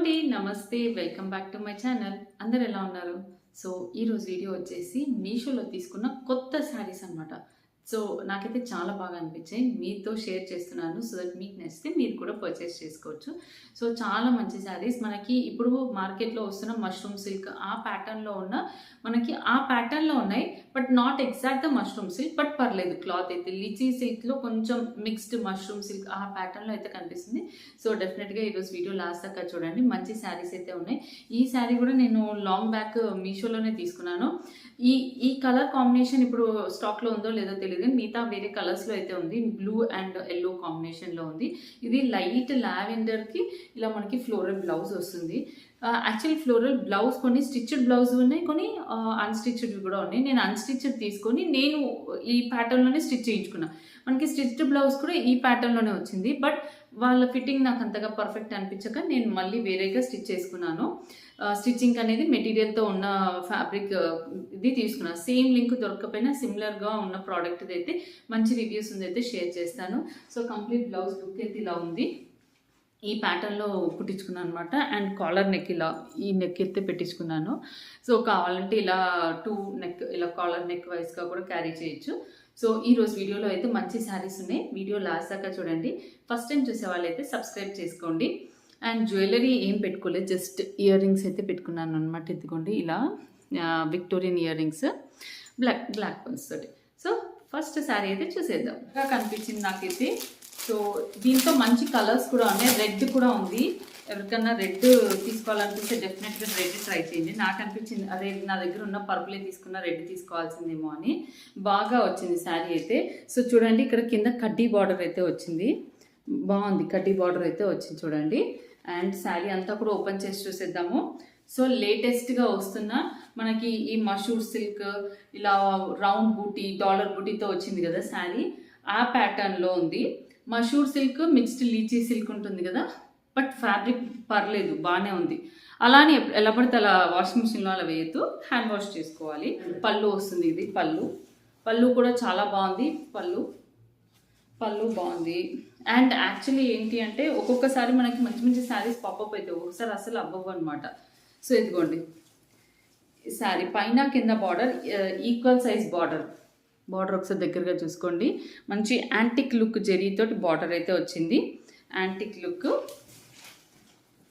అండి, నమస్తే, welcome back to my channel. అందరు ఎలా ఉన్నారు? సో ఈరోజు వీడియో వచ్చేసి మీషోలో తీసుకున్న కొత్త శారీస్ అనమాట. సో నాకైతే చాలా బాగా అనిపించాయి, మీతో షేర్ చేస్తున్నాను. సో దట్ మీకు నచ్చితే మీరు కూడా పర్చేస్ చేసుకోవచ్చు. సో చాలా మంచి శారీస్ మనకి ఇప్పుడు మార్కెట్లో వస్తున్న మష్రూమ్ సిల్క్ ఆ ప్యాటర్న్లో ఉన్న మనకి ఆ ప్యాటర్న్లో ఉన్నాయి. But not exact the mushroom silk, but పర్లేదు. క్లాత్ అయితే లిచీ సిల్క్లో కొంచెం మిక్స్డ్ మష్రూమ్ సిల్క్ ఆ ప్యాటర్న్లో అయితే కనిపిస్తుంది. సో డెఫినెట్గా ఈరోజు వీడియో లాస్ట్ దాకా చూడండి. మంచి శారీస్ అయితే ఉన్నాయి. ఈ శారీ కూడా నేను లాంగ్ బ్యాక్ మీషోలోనే తీసుకున్నాను. ఈ కలర్ కాంబినేషన్ ఇప్పుడు స్టాక్లో ఉందో లేదో తెలియదు, మిగతా వేరే కలర్స్లో అయితే ఉంది. బ్లూ అండ్ ఎల్లో కాంబినేషన్లో ఉంది. ఇది లైట్ లావెండర్కి ఇలా మనకి ఫ్లోరల్ బ్లౌజ్ వస్తుంది. యాక్చువల్ ఫ్లోరల్ బ్లౌజ్ కొన్ని స్టిచ్డ్ బ్లౌజ్ ఉన్నాయి, కొన్ని అన్స్టిచ్డ్ కూడా ఉన్నాయి. నేను అన్స్టిచ్డ్ తీసుకొని నేను ఈ ప్యాటర్న్లోనే స్టిచ్ చేయించుకున్నాను. మనకి స్టిచ్డ్ బ్లౌజ్ కూడా ఈ ప్యాటర్న్లోనే వచ్చింది. బట్ వాళ్ళ ఫిట్టింగ్ నాకు అంతగా పర్ఫెక్ట్ అనిపించక నేను మళ్ళీ వేరేగా స్టిచ్ చేసుకున్నాను. స్టిచ్చింగ్ అనేది మెటీరియల్తో ఉన్న ఫ్యాబ్రిక్ ఇది తీసుకున్నాను. సేమ్ లింక్ దొరకకపోయినా సిమిలర్గా ఉన్న ప్రోడక్ట్ అయితే మంచి రివ్యూస్ ఉంది అయితే షేర్ చేస్తాను. సో కంప్లీట్ బ్లౌజ్ లుక్ అయితే ఇలా ఉంది. ఈ ప్యాటర్న్లో కుట్టించుకున్నాను అనమాట. అండ్ కాలర్ నెక్ ఇలా ఈ నెక్ అయితే పెట్టించుకున్నాను. సో కావాలంటే ఇలా 2 నెక్ ఇలా కాలర్ నెక్ వైజ్గా కూడా క్యారీ చేయొచ్చు. సో ఈరోజు వీడియోలో అయితే మంచి శారీస్ ఉన్నాయి. వీడియో లాస్ట్ దాకా చూడండి. ఫస్ట్ టైం చూసే వాళ్ళైతే సబ్స్క్రైబ్ చేసుకోండి. అండ్ జ్యువెలరీ ఏం పెట్టుకోలేదు, జస్ట్ ఇయర్ రింగ్స్ అయితే పెట్టుకున్నాను అనమాట. ఎత్తుకోండి ఇలా Victorian ear rings black pearls తోటి. సో ఫస్ట్ శారీ అయితే చూసేద్దాం. ఇంకా కనిపించింది నాకైతే. సో దీంతో మంచి కలర్స్ కూడా ఉన్నాయి. రెడ్ కూడా ఉంది. ఎవరికన్నా రెడ్ తీసుకోవాలనిపిస్తే డెఫినెట్గా రెడ్ ట్రై చేయండి. నాకు అనిపించింది అదే నా దగ్గర ఉన్న పర్పులే తీసుకున్న, రెడ్ తీసుకోవాల్సిందేమో అని. బాగా వచ్చింది శారీ అయితే. సో చూడండి, ఇక్కడ కింద కడ్డీ బార్డర్ అయితే వచ్చింది. బాగుంది, కడ్డీ బార్డర్ అయితే వచ్చింది చూడండి. అండ్ శారీ అంతా కూడా ఓపెన్ చేసి చూసేద్దాము. సో లేటెస్ట్గా వస్తున్న మనకి ఈ మషూర్ సిల్క్ ఇలా రౌండ్ బూటీ డాలర్ బూటీతో వచ్చింది కదా శారీ, ఆ ప్యాటర్న్లో ఉంది. మషూర్ సిల్క్ మిక్స్డ్ లీచీ సిల్క్ ఉంటుంది కదా, బట్ ఫ్యాబ్రిక్ పర్లేదు, బాగానే ఉంది. అలానే ఎలా పడితే అలా వాషింగ్ మిషన్లో అలా వేయద్దు, హ్యాండ్ వాష్ చేసుకోవాలి. పళ్ళు వస్తుంది, ఇది పళ్ళు కూడా చాలా బాగుంది. పళ్ళు బాగుంది. అండ్ యాక్చువల్లీ ఏంటి అంటే ఒక్కొక్కసారి మనకి మంచి మంచి శారీస్ పాపప్ అయితే ఒక్కొక్కసారి అసలు అవ్వవు అనమాట. సో ఇదిగోండి శారీ పైన కింద బార్డర్ ఈక్వల్ సైజ్ బార్డర్ ఒకసారి దగ్గరగా చూసుకోండి. మంచి యాంటిక్ లుక్ జెరీతోటి బార్డర్ అయితే వచ్చింది. యాంటిక్ లుక్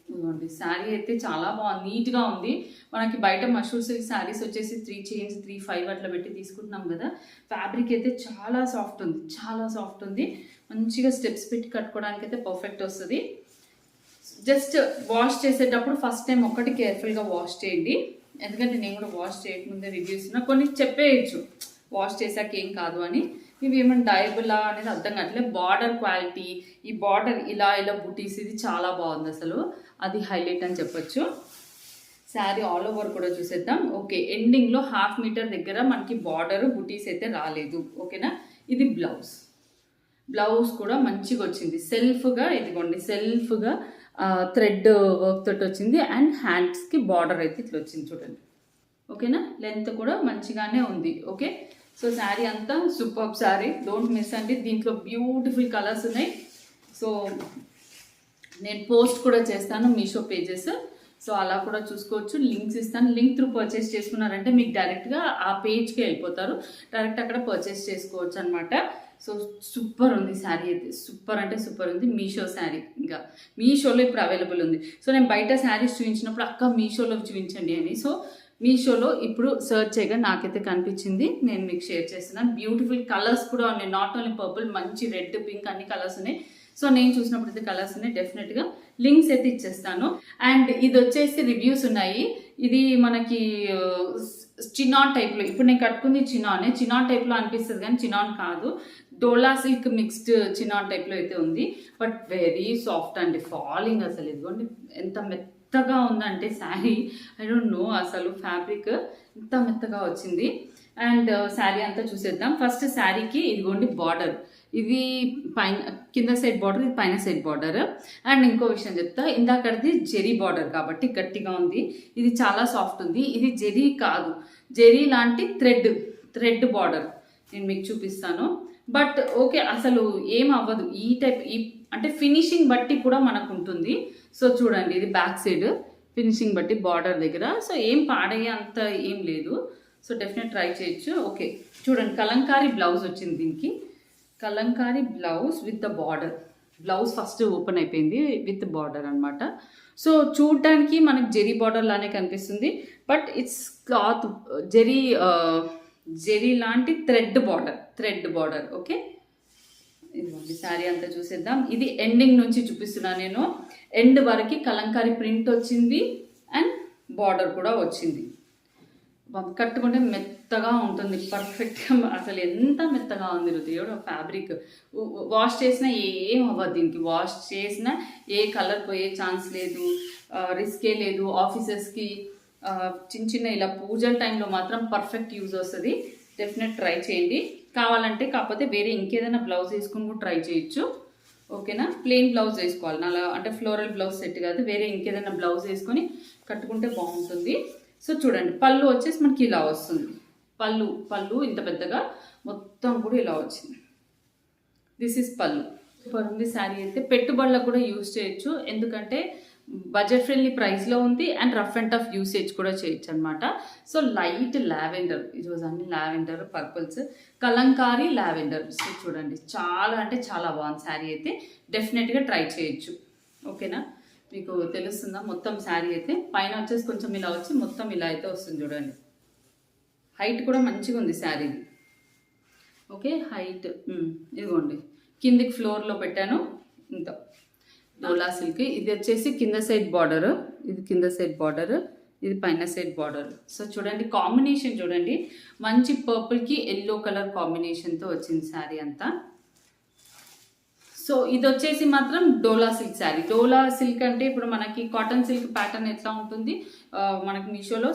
ఇదిగోండి. శారీ అయితే చాలా బాగుంది, నీట్గా ఉంది. మనకి బయట మషూర్ సిల్క్ శారీస్ వచ్చేసి 3 chains 3-5 అట్లా పెట్టి తీసుకుంటున్నాం కదా. ఫ్యాబ్రిక్ అయితే చాలా సాఫ్ట్ ఉంది. మంచిగా స్టెప్స్ పెట్టి కట్టుకోవడానికి అయితే పర్ఫెక్ట్ వస్తుంది. జస్ట్ వాష్ చేసేటప్పుడు ఫస్ట్ టైం ఒక్కటి కేర్ఫుల్గా వాష్ చేయండి. ఎందుకంటే నేను కూడా వాష్ చేయకముందే రివ్యూస్ కొన్ని చెప్పేయచ్చు, వాష్ చేశాక ఏం కాదు అని. ఇవి ఏమైనా డయబులా అనేది అర్థం కావట్లేదు. బార్డర్ క్వాలిటీ, ఈ బార్డర్ ఇలా బుటీస్, ఇది చాలా బాగుంది అసలు. అది హైలైట్ అని చెప్పొచ్చు. శారీ ఆల్ ఓవర్ కూడా చూసేద్దాం. ఓకే, ఎండింగ్లో 1/2 meter దగ్గర మనకి బార్డర్ బుటీస్ అయితే రాలేదు. ఓకేనా. ఇది బ్లౌజ్ కూడా మంచిగా వచ్చింది. సెల్ఫ్గా ఇదిగోండి, సెల్ఫ్గా థ్రెడ్ వర్క్ తోటి వచ్చింది. అండ్ హ్యాండ్స్కి బార్డర్ అయితే ఇట్లా వచ్చింది చూడండి. ఓకేనా. లెంత్ కూడా మంచిగానే ఉంది. ఓకే. సో శారీ అంతా సూపర్ శారీ, డోంట్ మిస్ అండి. దీంట్లో బ్యూటిఫుల్ కలర్స్ ఉన్నాయి. సో నేను పోస్ట్ కూడా చేస్తాను మీషో పేజెస్, సో అలా కూడా చూసుకోవచ్చు. లింక్స్ ఇస్తాను. లింక్ త్రూ పర్చేస్ చేసుకున్నారంటే మీకు డైరెక్ట్గా ఆ పేజ్కి వెళ్ళిపోతారు, డైరెక్ట్ అక్కడ పర్చేస్ చేసుకోవచ్చు అనమాట. సో సూపర్ ఉంది శారీ అయితే, సూపర్ అంటే సూపర్ ఉంది. మీషో శారీ ఇంకా మీషోలో ఇప్పుడు అవైలబుల్ ఉంది. సో నేను బయట శారీస్ చూపించినప్పుడు అక్క మీషోలో చూపించండి అని, సో మీషోలో ఇప్పుడు సర్చ్ చేయగా నాకైతే కనిపించింది, నేను మీకు షేర్ చేస్తున్నాను. బ్యూటిఫుల్ కలర్స్ కూడా ఉన్నాయి, నాట్ ఓన్లీ పర్పుల్, మంచి రెడ్, పింక్ అన్ని కలర్స్ ఉన్నాయి. సో నేను చూసినప్పుడు అయితే కలర్స్ ఉన్నాయి. డెఫినెట్గా లింక్స్ అయితే ఇచ్చేస్తాను. అండ్ ఇది వచ్చేసి రివ్యూస్ ఉన్నాయి. ఇది మనకి చినాన్ టైప్లో, ఇప్పుడు నేను కట్టుకుంది చినాన్ టైప్లో అనిపిస్తుంది కానీ చినాన్ కాదు, డోలా సిల్క్ మిక్స్డ్ చినాన్ టైప్లో అయితే ఉంది. బట్ వెరీ సాఫ్ట్ అండి, ఫాలింగ్ అసలు. ఇదిగోండి ఎంత మెత్తగా ఉందంటే శారీ, ఐ డోంట్ నో అసలు ఫ్యాబ్రిక్ ఎంత మెత్తగా వచ్చింది. అండ్ శారీ అంతా చూసేద్దాం. ఫస్ట్ శారీకి ఇదిగోండి బార్డర్, ఇది పైన కింద సైడ్ బార్డర్, ఇది పైన సైడ్ బార్డర్. అండ్ ఇంకో విషయం చెప్తా, ఇందాకది జెరీ బార్డర్ కాబట్టి గట్టిగా ఉంది, ఇది చాలా సాఫ్ట్ ఉంది. ఇది జెరీ కాదు, జెరీ లాంటి థ్రెడ్ బార్డర్ నేను మీకు చూపిస్తాను. బట్ ఓకే, అసలు ఏం అవ్వదు. ఈ అంటే ఫినిషింగ్ బట్టి కూడా మనకు ఉంటుంది. సో చూడండి, ఇది బ్యాక్ సైడ్ ఫినిషింగ్ బట్టి బార్డర్ దగ్గర. సో ఏం పాడయ్యే అంత ఏం లేదు. సో డెఫినెట్ ట్రై చేయొచ్చు. ఓకే, చూడండి, కలంకారీ బ్లౌజ్ వచ్చింది దీనికి. Kalamkari blouse with the border. Blouse first open అయిపోయింది విత్ బార్డర్ అనమాట. సో చూడడానికి మనకి జెరీ బార్డర్ లానే కనిపిస్తుంది, బట్ ఇట్స్ క్లాత్ జెరీ లాంటి థ్రెడ్ బార్డర్. ఓకే, ఇదిగోండి శారీ అంతా చూసేద్దాం. ఇది ఎండింగ్ నుంచి చూపిస్తున్నా నేను. ఎండ్ వరకు కలంకారీ ప్రింట్ వచ్చింది అండ్ బార్డర్ కూడా వచ్చింది. కట్టుకుంటే మెత్తగా ఉంటుంది, పర్ఫెక్ట్గా. అసలు ఎంత మెత్తగా ఉంది దేవుడు ఫ్యాబ్రిక్. వాష్ చేసినా ఏం అవ్వదు దీనికి. వాష్ చేసినా ఏ కలర్ పోయే ఛాన్స్ లేదు, రిస్కే లేదు. ఆఫీసెస్కి చిన్న ఇలా పూజల టైంలో మాత్రం పర్ఫెక్ట్ యూజ్ వస్తుంది. డెఫినెట్ ట్రై చేయండి. కావాలంటే కాకపోతే వేరే ఇంకేదైనా బ్లౌజ్ వేసుకుని కూడా ట్రై చేయొచ్చు. ఓకేనా, ప్లెయిన్ బ్లౌజ్ వేసుకోవాలి అలా, అంటే ఫ్లోరల్ బ్లౌజ్ సెట్ కాదు, వేరే ఇంకేదైనా బ్లౌజ్ వేసుకొని కట్టుకుంటే బాగుంటుంది. సో చూడండి, పళ్ళు వచ్చేసి మనకి ఇలా వస్తుంది. పళ్ళు ఇంత పెద్దగా మొత్తం కూడా ఇలా వచ్చింది. దిస్ ఈజ్ పళ్ళు. సూపర్ ఉంది శారీ అయితే. పెట్టుబడులకు కూడా యూజ్ చేయొచ్చు, ఎందుకంటే బడ్జెట్ ఫ్రెండ్లీ ప్రైస్లో ఉంది and rough and tough usage కూడా చేయొచ్చు అనమాట. సో లైట్ లావెండర్, ఈరోజు అన్ని lavender, purples, Kalamkari lavender. So చూడండి, చాలా అంటే చాలా బాగుంది శారీ అయితే. డెఫినెట్గా ట్రై చేయొచ్చు. ఓకేనా, మీకు తెలుస్తుందా మొత్తం శారీ అయితే. పైన వచ్చేసి కొంచెం ఇలా వచ్చి మొత్తం ఇలా అయితే వస్తుంది చూడండి. హైట్ కూడా మంచిగా ఉంది శారీది. ఓకే, హైట్ ఇదిగోండి, కిందికి ఫ్లోర్లో పెట్టాను. ఇంకా డోలా సిల్క్. ఇది వచ్చేసి కింద సైడ్ బార్డర్, ఇది కింద సైడ్ బార్డర్, ఇది పైన సైడ్ బార్డర్. సో చూడండి, కాంబినేషన్ చూడండి, మంచి పర్పుల్కి ఎల్లో కలర్ కాంబినేషన్తో వచ్చింది శారీ అంతా. సో ఇది వచ్చేసి మాత్రం డోలా సిల్క్ శారీ. డోలా సిల్క్ అంటే ఇప్పుడు మనకి కాటన్ సిల్క్ ప్యాటర్న్ ఎట్లా ఉంటుంది మనకి మీషోలో,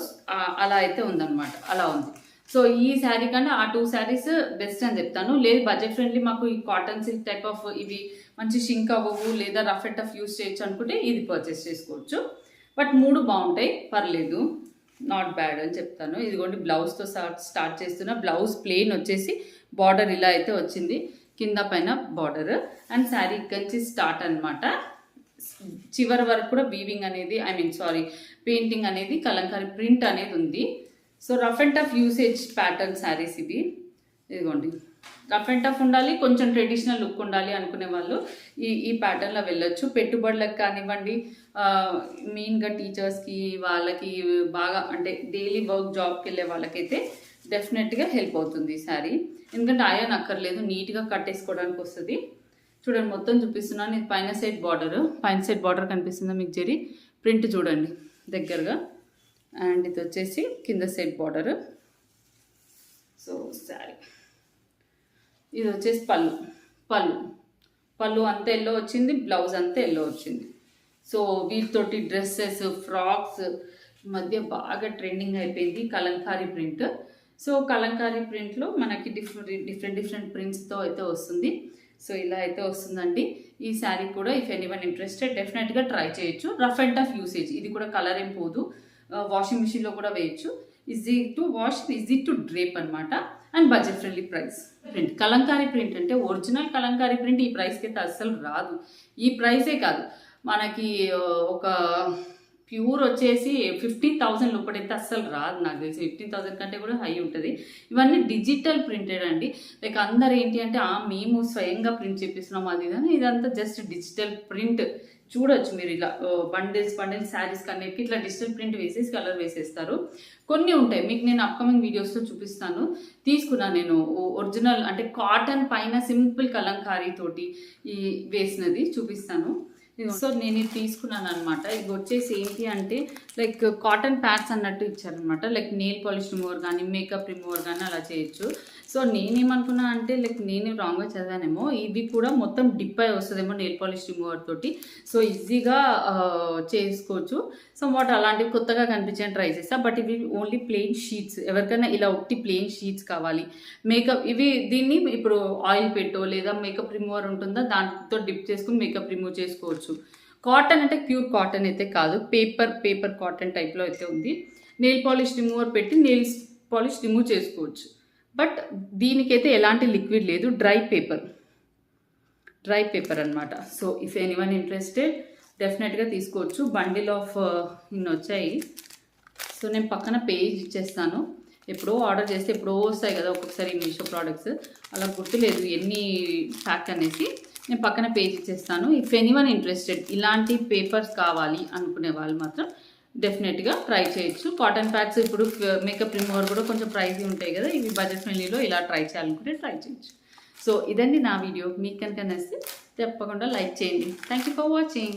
అలా అయితే ఉందన్నమాట, అలా ఉంది. సో ఈ శారీ కంటే ఆ 2 శారీస్ బెస్ట్ అని చెప్తాను. లేదు బడ్జెట్ ఫ్రెండ్లీ, మాకు ఈ కాటన్ సిల్క్ టైప్ ఆఫ్ ఇవి మంచి షింక్ అవ్వవు, లేదా రఫ్ అండ్ టఫ్ యూస్ చేయొచ్చు అనుకుంటే ఇది పర్చేస్ చేసుకోవచ్చు. బట్ 3 బాగుంటాయి, పర్లేదు, నాట్ బ్యాడ్ అని చెప్తాను. ఇదిగోండి, బ్లౌజ్తో స్టార్ట్ చేస్తున్నా. బ్లౌజ్ ప్లెయిన్ వచ్చేసి బార్డర్ ఇలా అయితే వచ్చింది, కింద పైన బార్డర్. అండ్ శారీ నుంచి స్టార్ట్ అనమాట. చివరి వరకు కూడా వీవింగ్ అనేది, పెయింటింగ్ అనేది, కలంకారీ ప్రింట్ అనేది ఉంది. So rough and tough usage pattern saris ఇవి. ఇదిగోండి, రఫ్ అండ్ టఫ్ ఉండాలి, కొంచెం ట్రెడిషనల్ లుక్ ఉండాలి అనుకునే వాళ్ళు ఈ ప్యాటర్న్లో వెళ్ళొచ్చు. పెట్టుబడులకు కానివ్వండి, మెయిన్గా టీచర్స్కి, వాళ్ళకి బాగా అంటే డైలీ వర్క్ జాబ్కి వెళ్ళే వాళ్ళకైతే డెఫినెట్గా హెల్ప్ అవుతుంది ఈ శారీ. ఎందుకంటే ఐరన్ అక్కర్లేదు, నీట్గా కట్టేసుకోవడానికి వస్తుంది. చూడండి, మొత్తం చూపిస్తున్నాను. ఇది పైన సైడ్ బార్డర్ కనిపిస్తుందా మీకు? జరీ ప్రింట్ చూడండి దగ్గరగా. అండ్ ఇది వచ్చేసి కింద సైడ్ బార్డర్. సో శారీ ఇది వచ్చేసి పళ్ళు అంతా ఎల్లో వచ్చింది, బ్లౌజ్ అంతా ఎల్లో వచ్చింది. సో వీటితోటి డ్రెస్సెస్, ఫ్రాక్స్ మధ్య బాగా ట్రెండింగ్ అయిపోయింది కలంకారీ ప్రింట్. సో కలంకారీ ప్రింట్లో మనకి డిఫరెంట్ ప్రింట్స్తో అయితే వస్తుంది. సో ఇలా అయితే వస్తుందండి ఈ శారీ కూడా. ఇఫ్ ఎనీవన్ ఇంట్రెస్టెడ్ డెఫినెట్గా ట్రై చేయొచ్చు. రఫ్ అండ్ టఫ్ యూసేజ్, ఇది కూడా కలర్ ఏం పోదు, వాషింగ్ మిషన్లో కూడా వేయచ్చు. Easy to wash, easy to drape అనమాట. And budget friendly price. Print Kalamkari print అంటే ఒరిజినల్ కలంకారీ ప్రింట్ ఈ ప్రైస్కి అయితే అస్సలు రాదు. ఈ ప్రైసే కాదు, మనకి ఒక ప్యూర్ వచ్చేసి 50,000 లోపడైతే అస్సలు రాదు. నాకు తెలిసి 15,000 కంటే కూడా హై ఉంటుంది. ఇవన్నీ డిజిటల్ ప్రింటెడ్ అండి. లైక్ అందరు ఏంటి అంటే మేము స్వయంగా ప్రింట్ చేపిస్తున్నాం అది ఇదని, ఇదంతా జస్ట్ డిజిటల్ ప్రింట్. చూడొచ్చు మీరు, ఇలా బండిల్స్ శారీస్ కన్నిటికి ఇట్లా డిజిటల్ ప్రింట్ వేసేసి కలర్ వేసేస్తారు. కొన్ని ఉంటాయి, మీకు నేను అప్కమింగ్ వీడియోస్లో చూపిస్తాను. తీసుకున్నాను నేను ఒరిజినల్, అంటే కాటన్ పైన సింపుల్ కలంకారీ తోటి ఈ వేసినది చూపిస్తాను. సో నేను ఇది తీసుకున్నాను అనమాట. ఇది వచ్చేసి ఏంటి అంటే లైక్ కాటన్ ప్యాడ్స్ అన్నట్టు ఇచ్చారనమాట. లైక్ నెయిల్ పాలిష్ రిమూవర్ కానీ, మేకప్ రిమూవర్ కానీ అలా చేయొచ్చు. సో నేనేమనుకున్నా అంటే లైక్ నేను రాంగ్గా చదివానేమో, ఇవి కూడా మొత్తం డిప్ అయి వస్తుందేమో నెయిల్ పాలిష్ రిమూవర్ తోటి. సో ఈజీగా చేసుకోవచ్చు. సో వాటి అలాంటివి కొత్తగా కనిపించని ట్రై చేస్తా. బట్ ఇవి ఓన్లీ ప్లెయిన్ షీట్స్. ఎవరికైనా ఇలా ఒకటి ప్లెయిన్ షీట్స్ కావాలి, మేకప్ దీన్ని ఇప్పుడు ఆయిల్ పెట్టో లేదా మేకప్ రిమూవర్ ఉంటుందా దాంతో డిప్ చేసుకుని మేకప్ రిమూవ్ చేసుకోవచ్చు. కాటన్ అంటే ప్యూర్ కాటన్ అయితే కాదు, పేపర్ కాటన్ టైప్లో అయితే ఉంది. నెయిల్ పాలిష్ రిమూవర్ పెట్టి నెయిల్ పాలిష్ రిమూవ్ చేసుకోవచ్చు. బట్ దీనికైతే ఎలాంటి లిక్విడ్ లేదు, డ్రై డ్రై పేపర్ అనమాట. సో ఇఫ్ ఎనీవన్ ఇంట్రెస్టెడ్ డెఫినెట్గా తీసుకోవచ్చు. బండిల్ ఆఫ్ ఇన్ని వచ్చాయి. సో నేను పక్కన పేజ్ ఇచ్చేస్తాను. ఎప్పుడో ఆర్డర్ చేస్తే ఎప్పుడో వస్తాయి కదా ఒక్కొక్కసారి మీషో ప్రోడక్ట్స్, అలా గుర్తులేదు ఎన్ని ప్యాక్ అనేసి. నేను పక్కన పేజ్ ఇచ్చేస్తాను. ఇఫ్ ఎనీవన్ ఇంట్రెస్టెడ్ ఇలాంటి పేపర్స్ కావాలి అనుకునే వాళ్ళు మాత్రం డెఫినెట్గా ట్రై చేయొచ్చు. కాటన్ ప్యాడ్స్ ఇప్పుడు మేకప్ రిమూవర్ కూడా కొంచెం ప్రైజీ ఉంటాయి కదా, ఇవి బడ్జెట్ ఫ్రెండ్లీలో ఇలా ట్రై చేయాలనుకుంటే ట్రై చేయొచ్చు. సో ఇదండి నా వీడియో. మీకు కనుక నచ్చితే తప్పకుండా లైక్ చేయండి. Thank you for watching.